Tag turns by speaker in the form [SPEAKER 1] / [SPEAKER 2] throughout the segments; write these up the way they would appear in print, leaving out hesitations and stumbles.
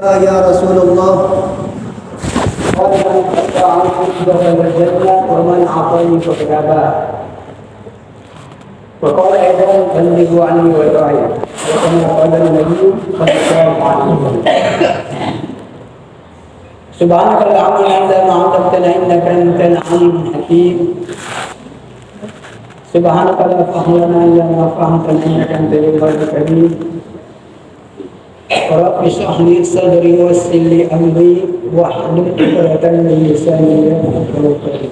[SPEAKER 1] يا رسول الله قال من أطاعني دخل الجنة ومن عصاني فقد أبى. وقال أيضا بلغوا عني ولو آية. وكما قال النبي صلى الله عليه وسلم سبحانك لا علم لنا ما علمتنا إنك أنت العليم الحكيم. سبحانك لا فهم لنا إلا ما فهمتنا إنك أنت الوهاب الكريم. رب اشرح لي صدري ويسر لي امري واحلل عقدة من لساني يفقهوا قولي.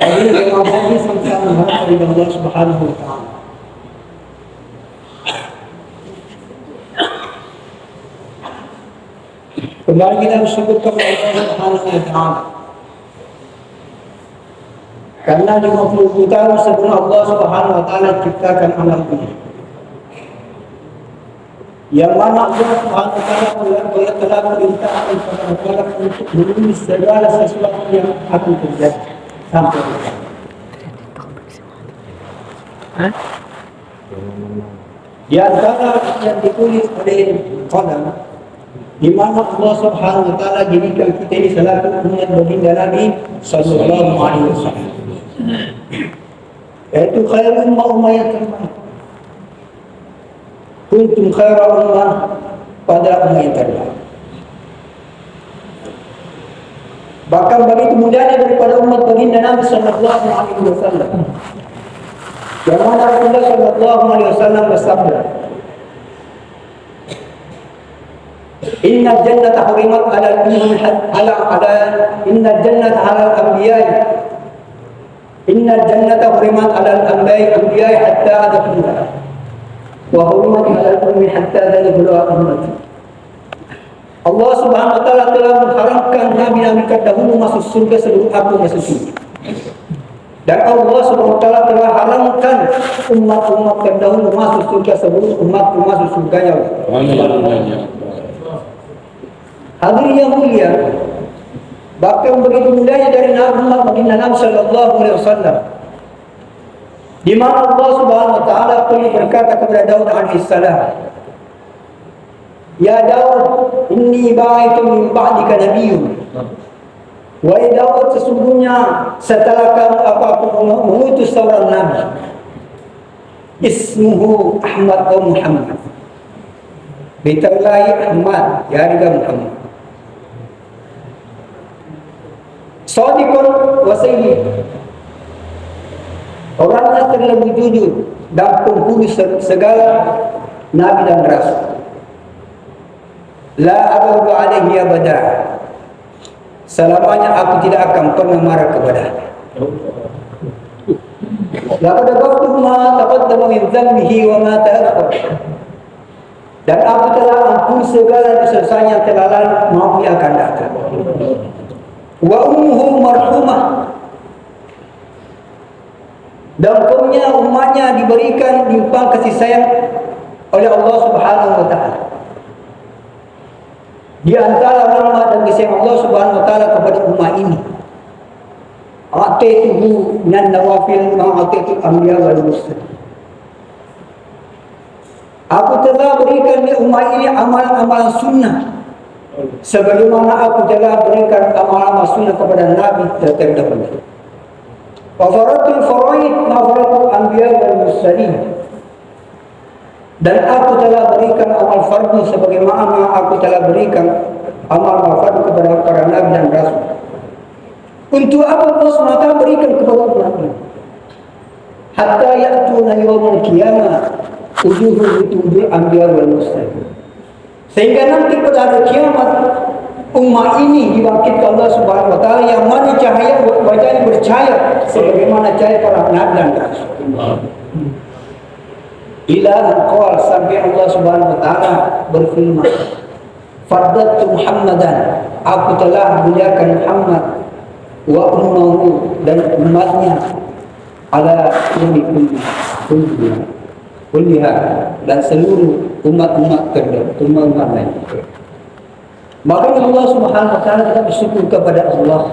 [SPEAKER 1] Ini memang hadis yang sangat dari Allah Subhanahu wa taala. Kembali kita bersyukur kepada Allah Subhanahu wa taala. Karena 50 tahun sebelum Allah Subhanahu wa taala ciptakan alam ini. Yang mana Allah Subhanahu wa taala telah perintahkan kepada manusia untuk menulis segala sesuatu yang akan terjadi sampai di antara yang ditulis oleh qalam, di mana Allah Subhanahu wa taala jadikan kita ini selaku umat baginda Nabi sallallahu alaihi wasallam. Yaitu khairul ummah yang terbaik. Kuntum khairul ummah pada ummah yang terbaik. Bahkan begitu mulianya daripada umat baginda Nabi sallallahu alaihi wasallam. Yang mana Rasulullah sallallahu alaihi wasallam bersabda, Inna jannata hurimat ala al-umam inna jannata ala al-anbiya'i Inna jannata hurimat ala al-anbiya'i hatta adkhuluha wa hurimat ala al-ummi hatta adkhuluha ummati. Allah Subhanahu wa taala telah mengharamkan nabi-nabi terdahulu masuk surga sebelum aku masuk surga. Dan Allah Subhanahu wa taala telah haramkan umat-umat terdahulu masuk surga sebelum umatku masuk surganya. Hadirin yang mulia, bahkan begitu mulianya dari Muhammad baginda Nabi sallallahu alaihi wasallam, di mana Allah Subhanahu wa taala pernah berkata kepada Daud alaihi salam, Ya Daud, inni ba'ithu min ba'dika nabiyyun. Wahai Daud, sesungguhnya setelah kamu aku mengutus seorang nabi. Ismuhu Ahmad atau Muhammad. Bitallahi Ahmad, ya riga Muhammad. Sadiqun wa sayyid. Orangnya terlebih jujur dan penghulu segala nabi dan rasul. La aghadu alaihi abada. Selamanya aku tidak akan pernah marah kepadanya. Laqad ghaftu ma taqaddama min dhanbihi wa ma ta'akhkhar. Dan aku telah ampun segala dosanya yang telah lalu maupun yang akan datang. Wa ummuhu marhumah. Dan umatnya diberikan limpah kasih sayang oleh Allah Subhanahu wa taala. Di antara rahmat dan kasih Allah Subhanahu wa taala kepada umat ini, a'taituhu min nawafil ma a'taitul anbiya wal mursalin. Aku telah berikan di umat ini amalan-amalan sunnah sebagaimana aku telah berikan amalan sunnah kepada Nabi terdahulu. Wa faratul faraid ma faratul anbiya wal mursalin. Dan aku telah berikan amal fardu sebagaimana aku telah berikan amal fardu kepada para nabi dan rasul. Untuk apa Allah SWT berikan kepada umat ini? Hatta ya'tuna yawmal qiyamah wujuhul wujuhul anbiya wal mursalin. Sehingga nanti pada hari kiamat umat ini dibangkitkan Allah Subhanahu wa taala yang mana cahaya wajahnya bercahaya sebagaimana cahaya para nabi dan rasul. Ila qala sampai Allah Subhanahu wa taala berfirman, Faddatu Muhammadan, aku telah muliakan Muhammad wa ummuhu dan umatnya ala kulliha dan seluruh umat-umat terdahulu, umat lain. Maka Allah Subhanahu wa taala kita bersyukur kepada Allah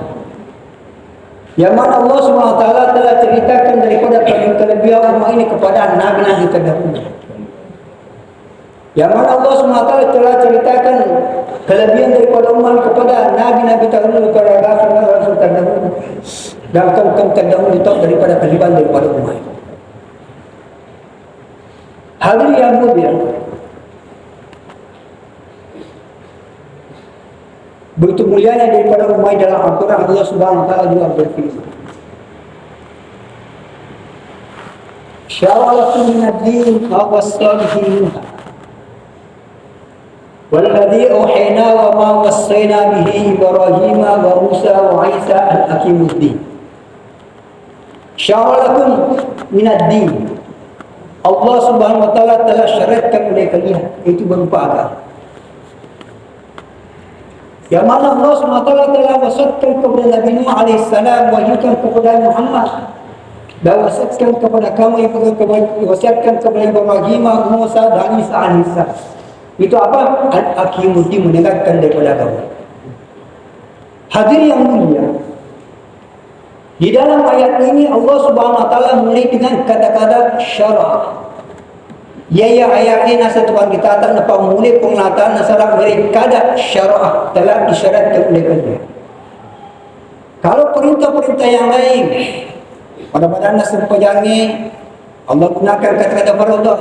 [SPEAKER 1] Yang mana Allah SWT telah ceritakan daripada kelebihan umat ini kepada nabi-nabi terdahulu. Yang mana Allah SWT telah ceritakan kelebihan daripada umat kepada Nabi-Nabi terdahulu, kepada Rasul terdahulu, dan kaum terdahulu daripada kelebihan daripada umat. Hadirin yang mulia, begitu mulianya daripada umat dalam Al-Quran, Allah Subhanahu wa taala juga berfirman, "Syara'a lakum min ad-din ma wassā bihi Nuh والذي أوحينا وما وصينا به إبراهيم وموسى وعيسى أن أقيموا الدين." Syara lakum minad din. Allah Subhanahu wa taala telah syaratkan oleh kalian, itu berupa agama. Yang mana Allah Subhanahu wa taala telah wasiatkan kepada Nabi Nuh alaihi salam, wahyukan kepada Muhammad, dan wasiatkan kepada kamu, wasiatkan kepada Ibrahim, Musa dan Isa alaihi salam. Itu apa? Al-Aqimuddin, menegakkan daripada agama. Hadirin yang mulia, di dalam ayat ini Allah Subhanahu wa taala mulai dengan kata-kata syara'. Ya ayat ini nasa Tuhan kita tak nampak mulai penglihatan nasarak mereka ada syara' telah disyaratkan oleh kalian. Kalau perintah-perintah yang lain pada nasa pejangnya Allah gunakan kata-kata fardu.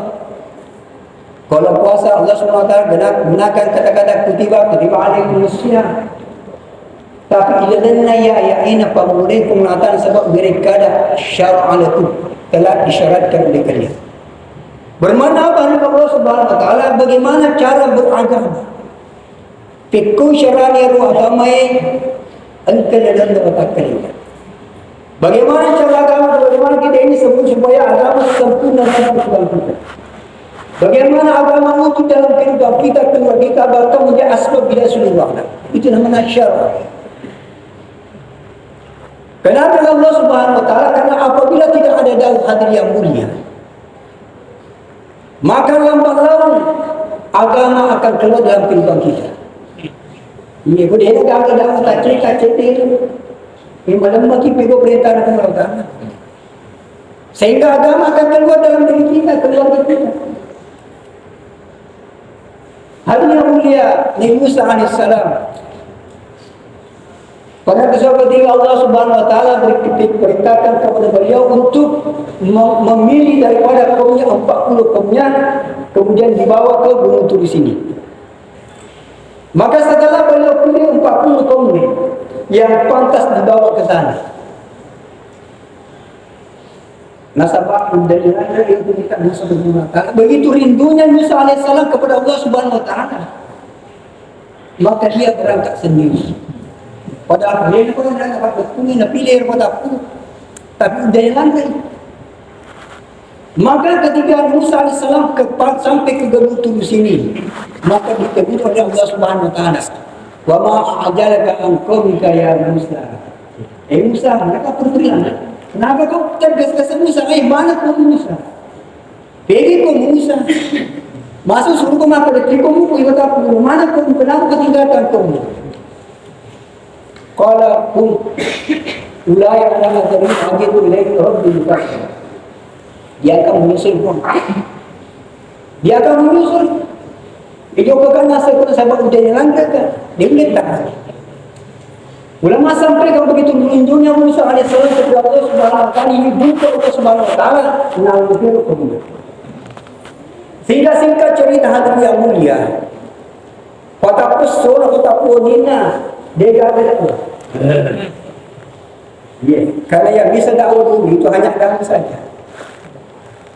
[SPEAKER 1] Kalau puasa Allah SWT gunakan kata-kata kutiba alaikum siyam. Tapi iladana ya ayat pamulai penglihatan sebab mereka ada syara' lakum telah disyaratkan oleh kalian. Bermakna apa Allah Subhanahu wa taala bagaimana cara beragama. Fikku syarani ruh agama engkau dalam otak kalian. Bagaimana cara agama, bagaimana kita ini supaya agama sempurna dan betul-betul. Bagaimana agama wujud dalam kehidupan kita, keluarga kita, bahkan menjadi asbab bila seluruh alam. Itu namanya syara'. Kenapa Allah Subhanahu wa taala? Karena apabila tidak ada dawuh hadir yang mulia, maka lambat laun agama akan keluar dalam kehidupan kita. Ini boleh ada dawuh tak cerita itu. Ini malam mati pego perintah dan kemuliaan. Sehingga agama akan keluar dalam diri kita, keluarga kita. Hadirin yang mulia, Nabi Musa alaihissalam pada kesempatan ketika Allah Subhanahu wa taala perintahkan kepada beliau untuk memilih daripada kaumnya 40 kaumnya, kemudian dibawa ke Gunung Tur di sini. Maka setelah beliau pilih 40 kaumnya yang pantas dibawa ke sana, nasabah dari mana itu kita nasabah mengatakan begitu rindunya Musa alaihissalam kepada Allah Subhanahu wa taala, maka dia berangkat sendiri. Padahal dia pun dah dapat bertemu nak pilih pada aku, tapi dia lantai. Maka ketika Musa alaihissalam sampai ke Gunung Tur sini, maka ditegur oleh Allah Subhanahu wa taala, "Wa ma ajalaka an qaumika ya Musa." Musa, mereka berteriak, "Kenapa kau tergesa-gesa Musa? Mana kau Musa? Pergi kau Musa. Masuk suruh kau maka detik kau muka ibadah aku. Mana kau? Kenapa kau tinggalkan kau?" Qala qul ulai ala dari ajidu ilaika rabbi yuqasim. Dia akan menyusul pun. Dia akan menyusul. Dia bukan nasa pun sahabat ujian yang langkah. Dia boleh tak. Ulama sampai kalau begitu rindunya Musa alaihissalam kepada Allah Subhanahu wa taala, ini buka Allah Subhanahu wa taala menanggung hukumnya. Sehingga singkat cerita hadirin yang mulia, kota pesona, kota ponina, dia ada. Karena yang bisa dakwah dulu itu hanya dakwah saja.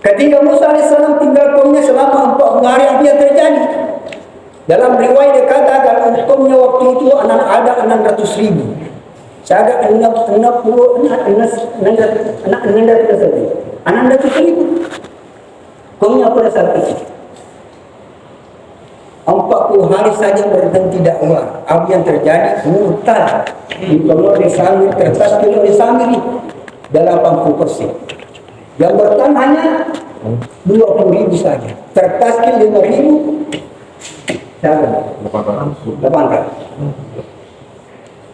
[SPEAKER 1] Ketika Musa alaihissalam tinggal kaumnya selama 40 hari, apa yang terjadi? Dalam riwayat dikatakan kaumnya waktu itu ada 600.000. Saya agak 600.000. Kaumnya pada saat itu 40 hari saja berhenti dakwah. Apa yang terjadi? Murtad. Kalau disamir, kertas kilo disamir dalam 80%. Yang bertahan hanya 20.000 saja. Kertas kilo 5.000. 800.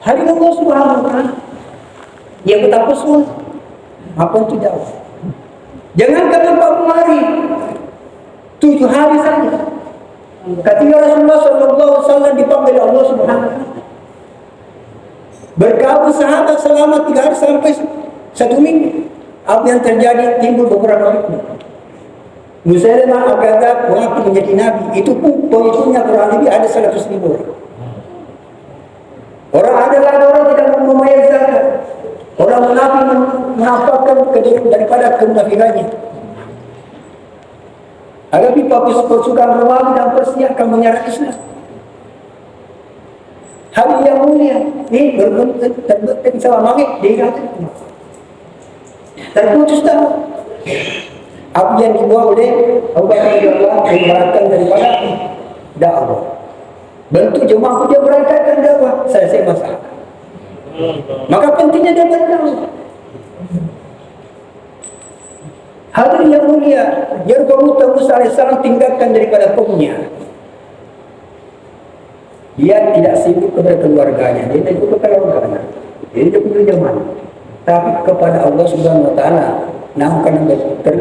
[SPEAKER 1] Hari Allah Subhanahu wa taala dia betapa sulit. Apa itu dakwah? Jangan kata 40 hari, 7 hari saja. Ketika Rasulullah SAW dipanggil Allah Subhanahu wa Ta'ala, berkabut sahabat selama 3 hari sampai 1 minggu. Apa yang terjadi? Timbul beberapa fitnah. Musailamah Al-Kadzdzab mengaku menjadi nabi. Itu pun pengikutnya kurang lebih ada 100.000 orang. Orang adalah orang tidak membayar zakat. Orang munafik menampakkan daripada kemunafikannya. Hadapi pasukan Romawi dan Persia akan menyerang Islam. Hal yang mulia ini terbukti sama magnet dikatakan terputus tahu apa yang dibuat oleh Abu Bakar radhiyallahu anhu menerangkan daripada dakwah. Bentuk jemaah dia berangkatkan dakwah selesai masalah. Maka pentingnya dia berdakwah. Hadirin yang mulia, yang Musa alaihissalam tinggalkan daripada kaumnya. Dia tidak sibuk kepada keluarganya, dia tidak sibuk kepada keluarganya, dia tidak punya zaman. Tapi kepada Allah Subhanahu Wa Taala, namun karena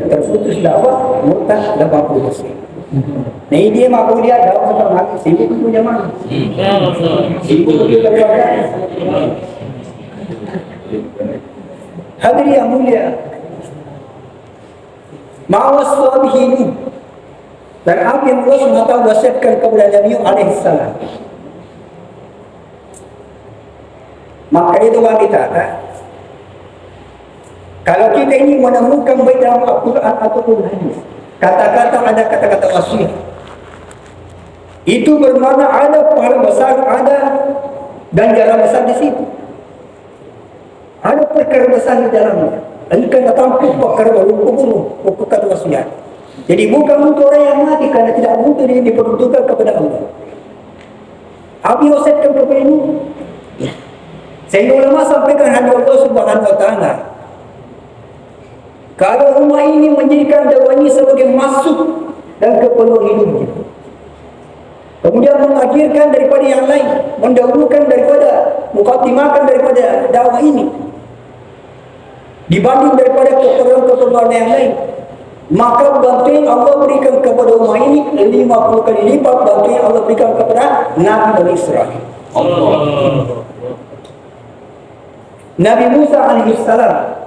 [SPEAKER 1] terputus dakwah, murtad 80%. Nah ini dia mampu dia dakwah sampai mati, sibuk punya zaman, sibuk kepada keluarganya. Hadirin yang mulia, ma'was salihin, dan apa yang Allah SWT wasiatkan kepada Nabi alaihissalam. Maka itu wanita, kalau kita ini menemukan baik dalam Al-Quran ataupun hadis, kata-kata ada kata-kata wasiat, itu bermakna ada pahala besar, ada ganjaran besar di situ. Ada perkara besar di dalamnya. Engkau datang perkara pokok kata wasiat. Jadi bukan untuk orang yang mati, karena tidak mungkin dia diperuntukkan kepada Allah. Apa yang wasiatkan kepada ini? Sehingga ulama sampaikan hadis Allah Subhanahu Wa Taala, kalau umat ini menjadikan dakwah ini sebagai masuk dan keperluan hidupnya, kemudian mengakhirkan daripada yang lain, mendahulukan daripada, mukadimahkan daripada dakwah ini dibanding daripada keperluan yang lain, maka bantuan Allah berikan kepada umat ini 50 kali lipat bantuan Allah berikan kepada Nabi Bani Israel. Nabi Musa alaihissalam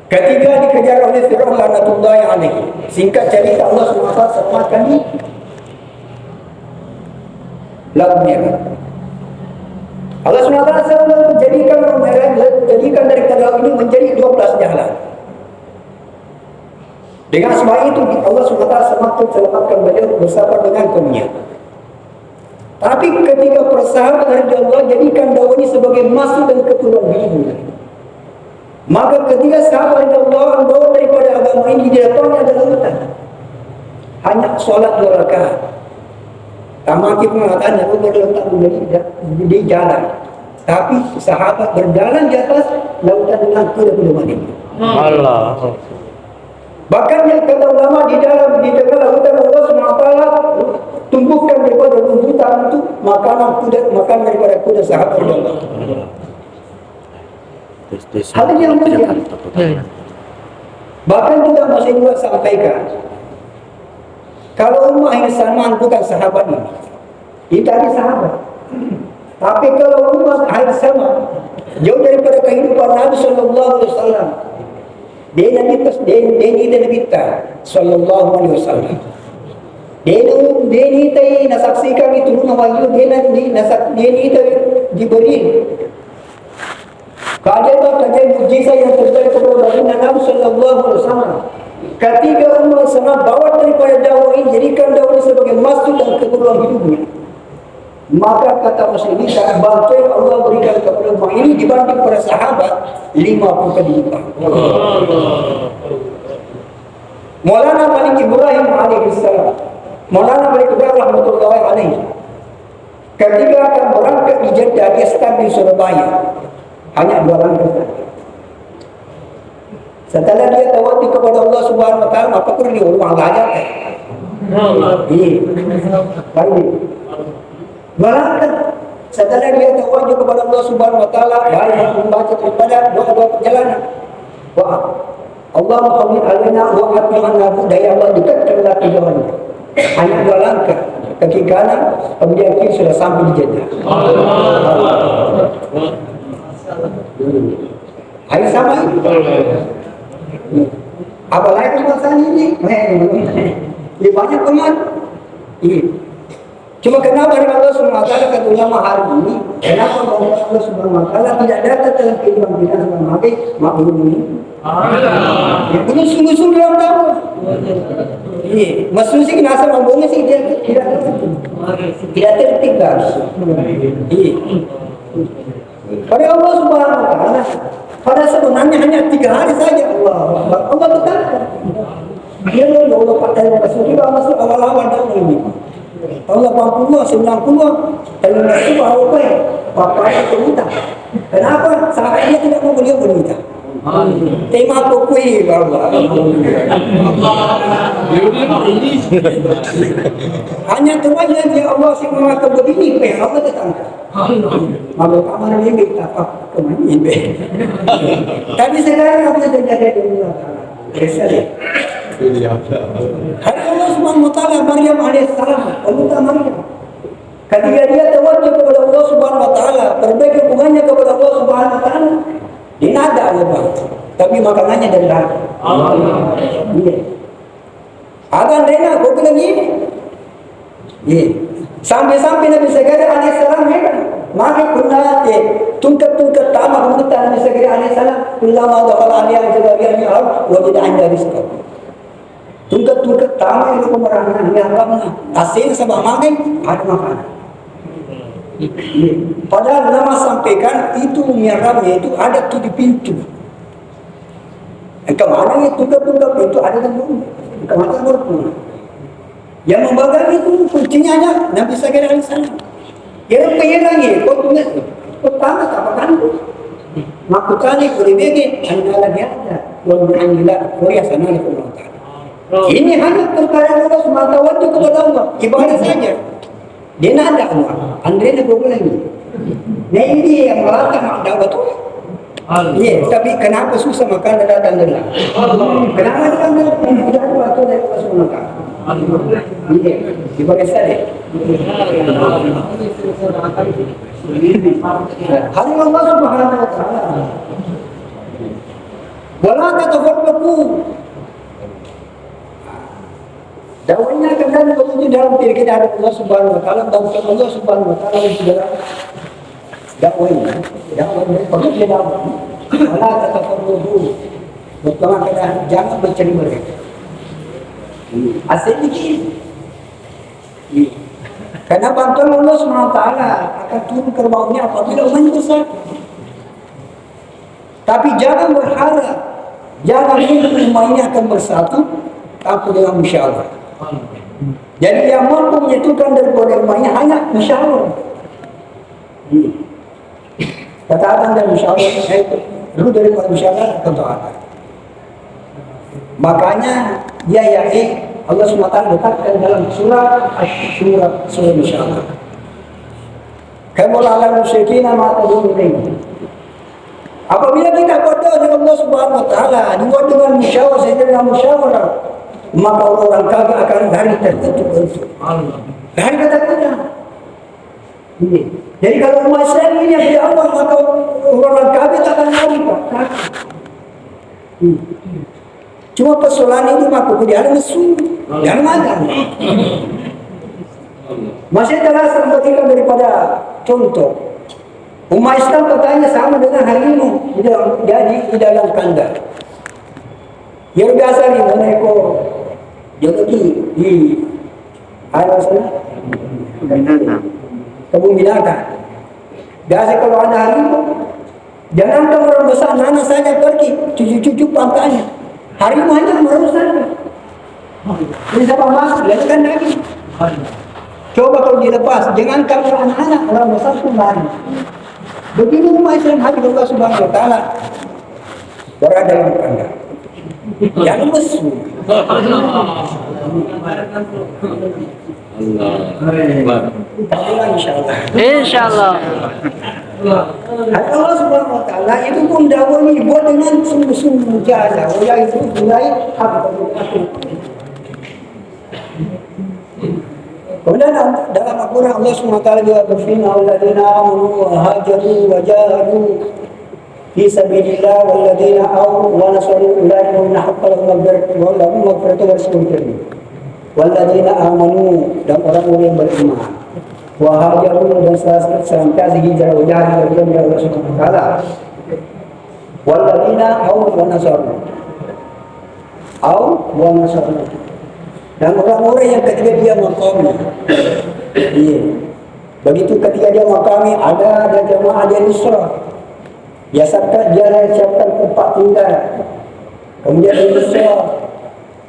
[SPEAKER 1] ketika dikejar oleh Fir'aun laknatullahi alaihi, singkat cerita Allah SWT selamatkan di Laut Merah. Allah SWT jadikan daripada laut ini menjadi 12 jalan. Dengan sebab itu Allah SWT selamatkan beliau bersama dengan kaumnya. Tapi ketika persahabatan dari Allah jadikan dakwah ini sebagai masuk dan keperluan hidup, maka ketika sahabat dari Allah bawa daripada agama ini di depannya adalah lautan, hanya solat 2 rakaat. Tamaki mengatakan aku berletak di jalan, tapi sahabat berjalan di atas lautan dengan kuda-kuda ini. Allah. Bahkan yang kata ulama di tengah lautan Allah SWT tumbuhkan daripada rumputan itu makanan daripada kuda sahabat Allah. Hal yang mulia. Bahkan kita masih juga sampaikan, kalau umat ini Salman bukan sahabat ini tadi sahabat. Tapi kalau umat ini sama, jauh daripada kehidupan Nabi Sallallahu Alaihi Wasallam, dia Nabi kita Sallallahu Alaihi Wasallam. Dia ni nasaksikan itu wahyu, dia ni diberi kajian mujizat yang terjadi kepada Nabi Sallallahu Alaihi Wasallam. Ketika umat sangat bawa daripada dakwah ini, jadikan dakwah ini sebagai masuk dan keperluan hidupnya, maka kata muslimin, bantuan Allah berikan kepada umat ini dibanding para sahabat 50 kali lipat. Maulana Malik Ibrahim alaihissalam, Maulana Malik Ibrahim rahmatullahi alaihi, ketika akan berangkat di Jeddah, dia start di Surabaya, hanya 2 langkah. Setelah dia tawakal kepada Allah Subhanahu Wa Taala, maka perlu diulang lagi. Baik. Berangkat. Setelah dia tawakal kepada Allah Subhanahu Wa Taala, baik membaca daripada doa-doa perjalanan. Wah, Allah Muhammad alaina wa atma'na budaya Allah dekatkanlah tujuannya. hanya 2 langkah kaki kanan, kemudian kiri sudah sampai di Jeddah. Ayo sama ini. Apalagi masalah ini, lebih banyak teman. Cuma kenapa Allah Subhanahu wa taala kata ulama hari ini, kenapa Allah Subhanahu wa taala tidak datang dalam kehidupan kita sebagai makhluk ini? Ya, ini sungguh-sungguh dalam tahu. Iya, maksudnya sih nasa ngomongnya sih dia tidak tertinggal. Iya. Pada Allah Subhanahu wa taala, pada sebenarnya hanya 3 hari saja Allah tetapkan. Dia Allah pakai masuk awal-awal tahun ini. Tahun 80, 90, kalau masuk apa ya? Bapak berminta. Kenapa? Sahabat dia tidak mau beliau berminta. Tema pokoknya Allah. Hanya teman yang dia Allah sih mengatakan begini, Allah tetangga. Malu kamar ini apa kemana ini? Tapi sekarang apa yang terjadi di Allah? Kesalahan. Hari Allah Subhanahu wa taala Maryam alaihissalam, wanita Maryam. Ketika dia tawajjuh kepada Allah Subhanahu wa taala, perbaiki hubungannya kepada Allah Subhanahu wa taala, dinada Allah, tapi makanannya dari hati. Iya. Agan rena kau bilang ini. Iya. Sampai-sampai Nabi Zakaria alaihissalam heran. Maka pernah tungkat-tungkat tamak memutar Nabi Zakaria alaihissalam, "Kullama dakhala alaiha Zakaria al-mi'rab wajada 'inda rizqah." Tungkat-tungkat tamak itu pemerangan mi'rabnya. Asin sama makan ada makanan. Padahal nama sampaikan itu mi'rabnya itu ada 7 pintu. Kemana itu tungkat-tungkat itu ada dan kemana berpuluh. Yang membagang itu kuncinya aja Nabi Zakaria alaihissalam. Yang penyenangnya, kau tunggu, pertama apa kan? Makukani kulibegi, anda lagi ada. Walhamdulillah, Korea sana ni kumata. Ini hanya perkara Allah semata waktu kepada Allah, ibadah saja. Dia nada Allah, Andre ni boleh lagi. Nah ini yang melata mak dakwah tu. Iya, tapi kenapa susah makan datang dari Allah? Kenapa datang dari Allah? Tidak ada waktu dari Allah SWT. Iya, ibadah saja. Hari Allah Subhanahu wa taala. Wala tatafarraqu. Dakwahnya akan dan begitu dalam diri kita ada Allah Subhanahu wa taala, dan Allah Subhanahu wa taala di dalam dakwahnya. Dakwahnya begitu dalam. Wala tatafarraqu. Betul kata jangan bercari mereka. Asal ini. Karena bantuan Allah SWT akan turun ke bawahnya apabila umatnya besar. Tapi jangan berharap, jangan mimpi umat ini akan bersatu tanpa dengan musyawarah. Jadi yang mampu menyatukan daripada umatnya hanya musyawarah. Ketaatan dan musyawarah itu dulu daripada musyawarah ketaatan. Makanya dia yakin Allah SWT letakkan dalam surah Asy-Syura, surah Musyawarah. Kamu ala musyrikina ma tadurun. Apabila kita berdoa dengan Allah Subhanahu wa taala, dibuat dengan musyawarah, dengan musyawarah, maka orang kafir akan dari tertutup itu. Dari ketakutan. Ini. Jadi kalau umat Islam ini yang dari Allah, maka orang kafir akan lari Pak. Cuma persoalan ini maka dia ada mesum, jangan makan. Masih terasa ketika daripada contoh. Umat Islam katanya sama dengan harimau di dalam kandang. Yang biasa di mana ekor joki di air sana, kebun binatang. Biasa kalau ada harimau, jangan orang besar, anak saja pergi, cucu-cucu pantainya. Harimau hanya merusak. Ini siapa masuk, letakkan lagi. Coba kalau dilepas, jangan kalau anak-anak, orang besar pun lari. Begini umat Islam hari Allah Subhanahu wa taala berada dalam kandang. Jangan mesum.
[SPEAKER 2] Insyaallah.
[SPEAKER 1] Allah Subhanahu wa taala itu pun dakwah ini buat dengan sungguh-sungguh jaga. Yaitu mulai Kemudian dalam Al-Quran Allah SWT juga berfirman, "Walladzina amanu wa hajaru wa jahadu fi sabilillah walladzina awaw wa nasaru ulaika hum haqqal maghfiratu wa rizqun karim." Walladzina amanu, dan orang-orang yang beriman, wa hajaru, dan senantiasa hijrah wa jahadu dan Allah SWT. Walladzina awaw wa nasaru, aw wa nasaru, dan orang-orang yang ketika dia maqami, begitu ketika dia maqami ada jamaah dia nusrah, dia siapkan tempat tinggal, kemudian dia nusrah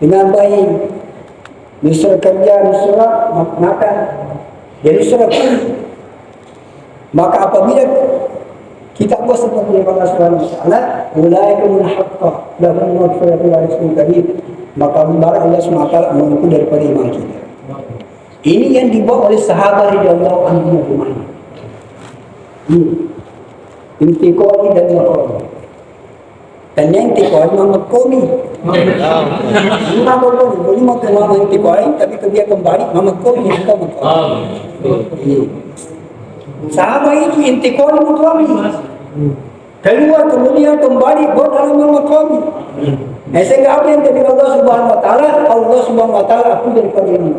[SPEAKER 1] dengan baik, nusrah kerja, nusrah makan, dia nusrah pun. Maka apabila kita buat seperti yang Allah SWT, ulaika hum haqqan lahum maghfiratun wa rizqun karim, maka barak Allah SWT mengaku daripada iman kita. Ini yang dibawa oleh sahabat radhiyallahu anhum ajma'in. Intiqali dan maqami. Dan yang intiqali maqami. Boleh makan intiqali, tapi dia kembali maqami bukan maqami. Sahabat itu intiqali maqami. Keluar kemudian kembali buat dalam maqami. Sehingga apa yang dari Allah Subhanahu Wa Taala, Allah Subhanahu Wa Taala aku daripada ini.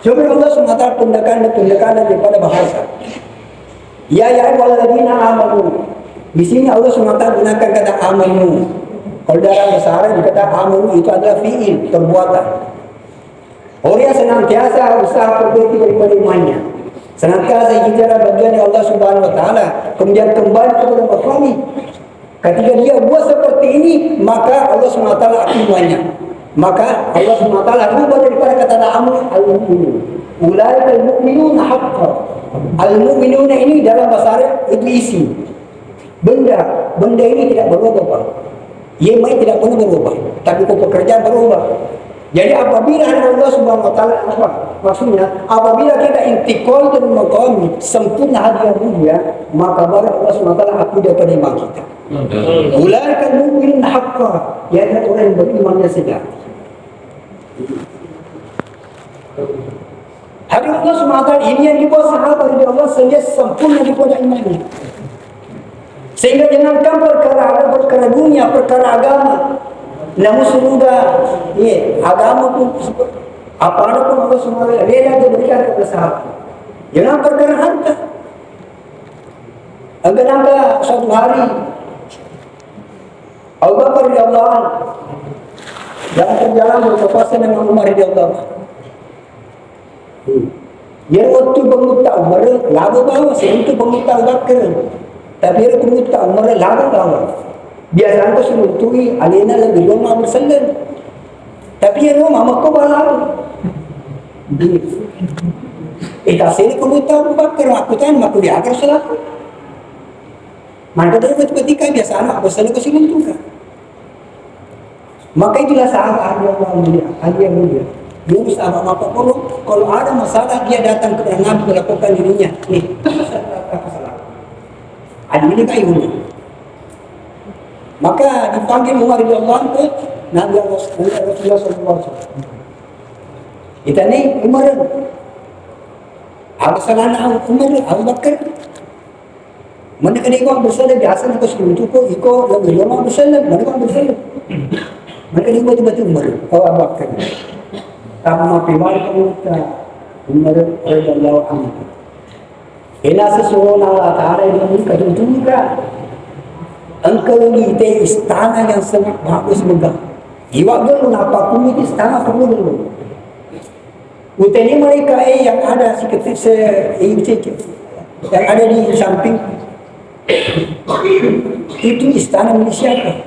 [SPEAKER 1] Coba Allah Subhanahu Wa Taala pendekatan daripada bahasa. Ya ayyuhalladzina amanu. Di sini Allah Subhanahu Wa Taala gunakan kata amanu. Kalau dalam bahasa Arab dikata amanu itu adalah fiil, perbuatan. Orang yang senantiasa usaha perbaiki daripada imannya, senantiasa hijrah bagian Allah Subhanahu Wa Taala, kemudian kembali kepada maqami. Ketika dia buat seperti ini, maka Allah SWT akibatnya. Maka Allah SWT berubah daripada kata amun al-mu'minun. Ulaika al-mu'minun haqqan. Al-mu'minun ini dalam bahasa Arab itu isi. Benda ini tidak berubah, Pak. Ia tidak pernah berubah, tapi pekerjaan berubah. Jadi apabila Allah Subhanahu Wa Taala apa? Maksudnya apabila kita intikal dan maqami sempurna hadiah dunia, maka baru Allah Subhanahu Wa Taala aku daripada iman kita. Ulaika al-mu'minun haqqan, yaitu orang yang beriman yang sejati. Hadirat Allah Subhanahu Wa Taala ini yang dibuat sahabat dari Allah sehingga sempurna daripada imannya. Sehingga jangankan perkara dunia, perkara agama. Namun sudah, agama pun apa pun Allah SWT rela diberikan kepada sahabat. Jangan perkara harta. Agak suatu hari Abu Bakar radhiyallahu anhu dalam perjalanan berpapasan dengan Umar radhiyallahu anhu. Dia waktu pengutak Umar lalu bawa itu pengutak Abu Bakar. Tapi dia pengutak Umar lalu bawa. Biasanya itu seluruhi alina lebih lama berselan. Tapi yang rumah maka balau. Tak sini pengutak Abu Bakar aku tanya aku dia akan selaku. Maka dari ketika biasa anak berselan ke seluruh. Maka itulah sahabat ahli yang mulia. Dia sahabat maka kalau ada masalah dia datang kepada Nabi melakukan dirinya. Ada ini kayunya. Maka dipanggil Umar radhiyallahu anhu Nabi Rasulullah SAW. Kita ni Umar. Apa salahnya Umar Abu Bakar? Mana kena ikut bersalah biasa nak sebelum tu kok ikut lebih lama bersalah, mana kan bersalah. Mana kena ikut betul Umar Abu Bakar. Sama pimar kita Umar radhiyallahu anhu. Ina sesuatu Allah Taala yang kedudukan. Engkau ini istana yang sangat bagus megah. Iwak dulu apa pun itu istana perlu dulu. Uteni mereka yang ada yang ada di samping itu istana milik siapa?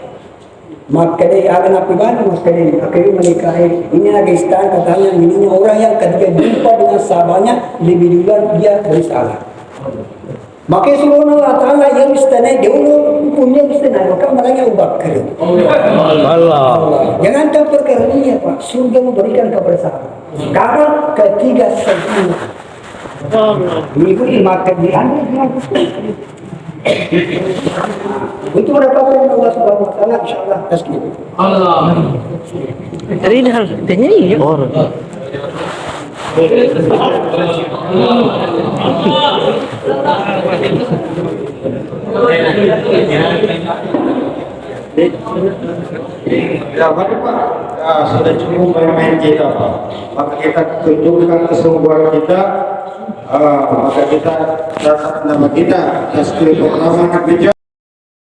[SPEAKER 1] Maka dia akan apa bagaimana? Maka dia akhirnya mereka ini ada istana katanya miliknya orang yang ketika jumpa dengan sahabatnya lebih dulu dia bersalah. Maka seluruh Allah Ta'ala yang istana dulu punya istana maka malangnya Abu Bakar. Allah. Jangan tahu perkara ini Pak, surga memberikan kepada sahabat. Karena ketiga sempurna. Ini pun dimakan diambil dengan Untuk mendapatkan Allah Subhanahu wa taala insyaallah tasbih.
[SPEAKER 2] Allah.
[SPEAKER 3] Ini hal tanya ini orang.
[SPEAKER 4] Ya, Pak. Sudah cukup main-main kita, Pak. Maka kita tunjukkan kesungguhan kita, maka kita catat nama kita, tasbih pertama bijak.